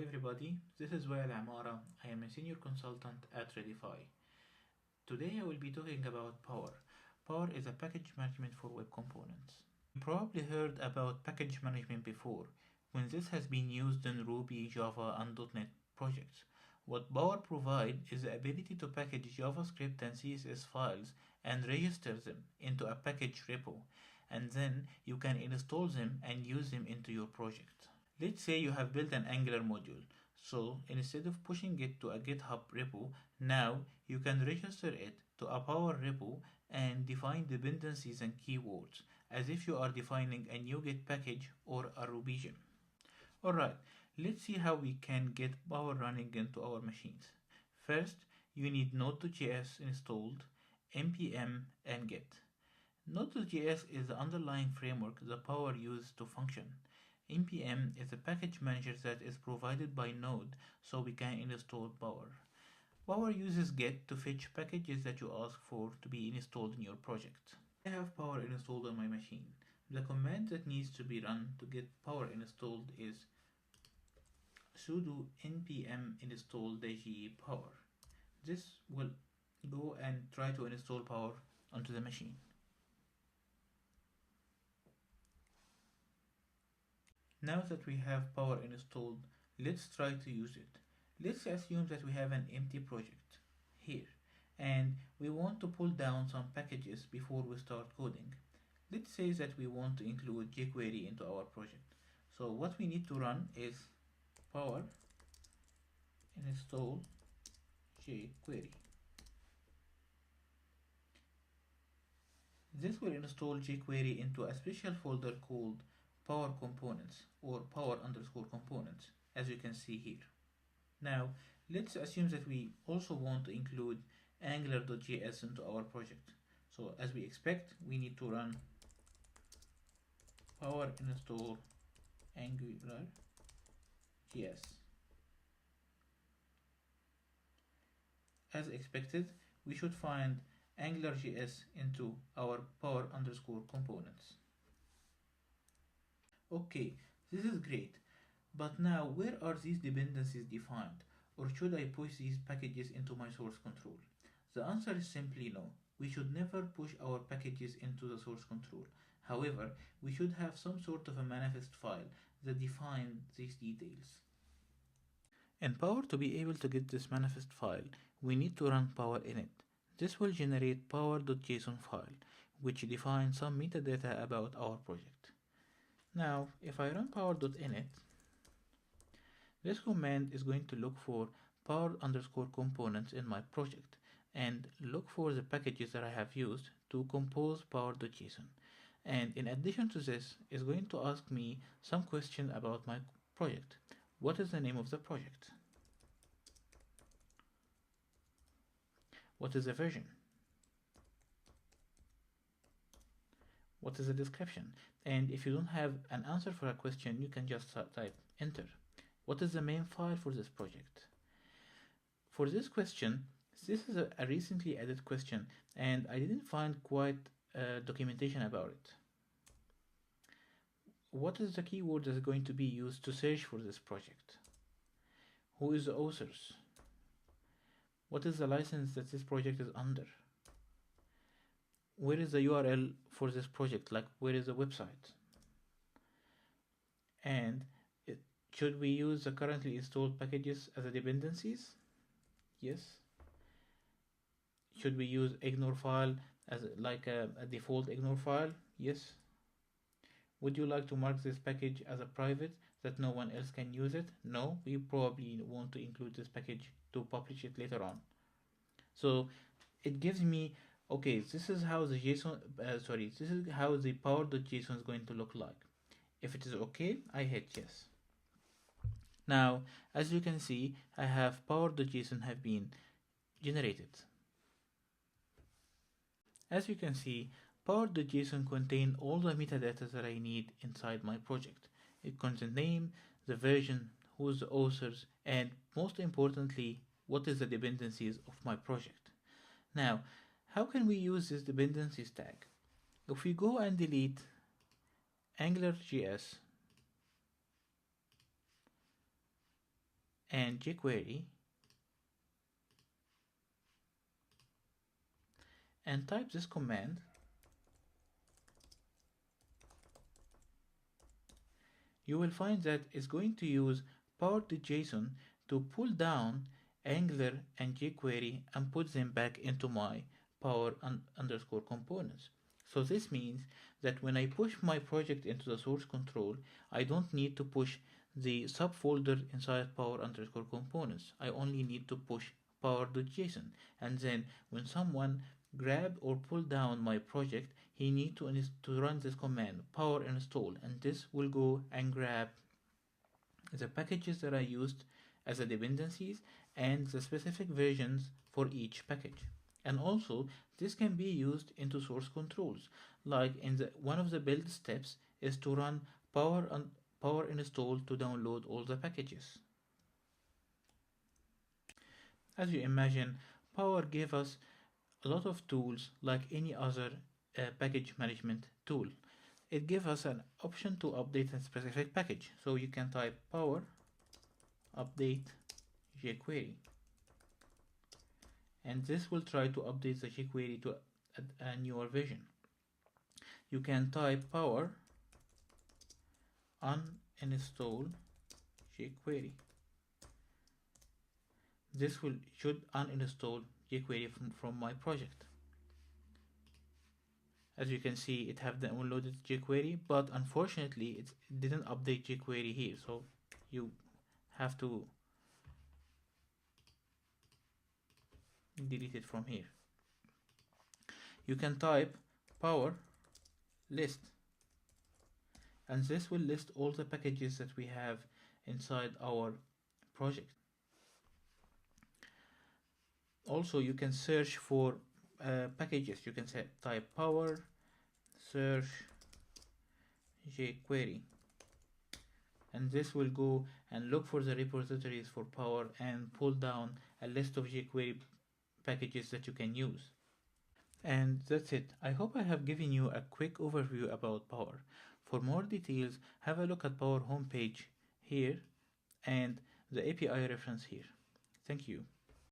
everybody, this is Wael Amara. I am a senior consultant at Redify. Today I will be talking about Power. Power is a package management for web components. You probably heard about package management before, when this has been used in Ruby, Java, and .NET projects. What Power provides is the ability to package JavaScript and CSS files and register them into a package repo, and then you can install them and use them into your project. Let's say you have built an Angular module. So instead of pushing it to a GitHub repo, now you can register it to a Power repo and define dependencies and keywords as if you are defining a NuGet package or a Ruby gem. Alright, let's see how we can get Power running into our machines. First, you need Node.js installed, npm, and get. Node.js is the underlying framework the Power uses to function. npm is a package manager that is provided by Node so we can install Power. Power uses get to fetch packages that you ask for to be installed in your project. I have Power installed on my machine. The command that needs to be run to get Power installed is sudo npm install -g power. This will go and try to install Power onto the machine. Now that we have Power installed, let's try to use it. Let's assume that we have an empty project here and we want to pull down some packages before we start coding. Let's say that we want to include jQuery into our project. So what we need to run is Power install jQuery. This will install jQuery into a special folder called Power Components or Power_components, as you can see here. Now, let's assume that we also want to include Angular.js into our project. So, as we expect, we need to run Power install Angular.js. As expected, we should find Angular.js into our Power_components. Okay, this is great, but now where are these dependencies defined, or should I push these packages into my source control? The answer is simply no. We should never push our packages into the source control. However, we should have some sort of a manifest file that defines these details. In Power, to be able to get this manifest file, we need to run Power init. This will generate power.json file, which defines some metadata about our project. Now, if I run power.init, this command is going to look for power_components in my project and look for the packages that I have used to compose power.json. And in addition to this, is going to ask me some question about my project. What is the name of the project? What is the version? What is the description? And if you don't have an answer for a question, you can just type enter. What is the main file for this project? For this question, this is a recently added question and I didn't find quite documentation about it. What is the keyword that is going to be used to search for this project? Who is the authors? What is the license that this project is under? Where is the URL for this project, like where is the website? And should we use the currently installed packages as a dependencies? Yes. Should we use ignore file as like a default ignore file? Yes. Would you like to mark this package as a private that no one else can use it? No, we probably want to include this package to publish it later on. So it gives me, okay, this is how the JSON, this is how the power.json is going to look like. If it is okay, I hit yes. Now, as you can see, I have power.json have been generated. As you can see, power.json contains all the metadata that I need inside my project. It contains the name, the version, who's the authors, and most importantly, what is the dependencies of my project. Now, how can we use this dependencies tag? If we go and delete Angular.js and jQuery and type this command, you will find that it's going to use power.json to pull down Angular and jQuery and put them back into my power underscore components. So this means that when I push my project into the source control, I don't need to push the subfolder inside power underscore components. I only need to push power.json, and then when someone grab or pull down my project, he need to run this command power install, and this will go and grab the packages that I used as a dependencies and the specific versions for each package. And also this can be used into source controls, like in the one of the build steps is to run power install to download all the packages. As you imagine, Power gave us a lot of tools like any other package management tool. It gives us an option to update a specific package. So you can type power update jQuery, and this will try to update the jQuery to a newer version. You can type power uninstall jQuery. This should uninstall jQuery from my project. As you can see, it have downloaded jQuery, but unfortunately it didn't update jQuery here, so you have to delete it from here. You can type power list, and this will list all the packages that we have inside our project. Also, you can search for packages. You can type power search jQuery, and this will go and look for the repositories for Power and pull down a list of jQuery packages that you can use. And that's it. I hope I have given you a quick overview about Power. For more details, have a look at Power homepage here and the API reference here. Thank you.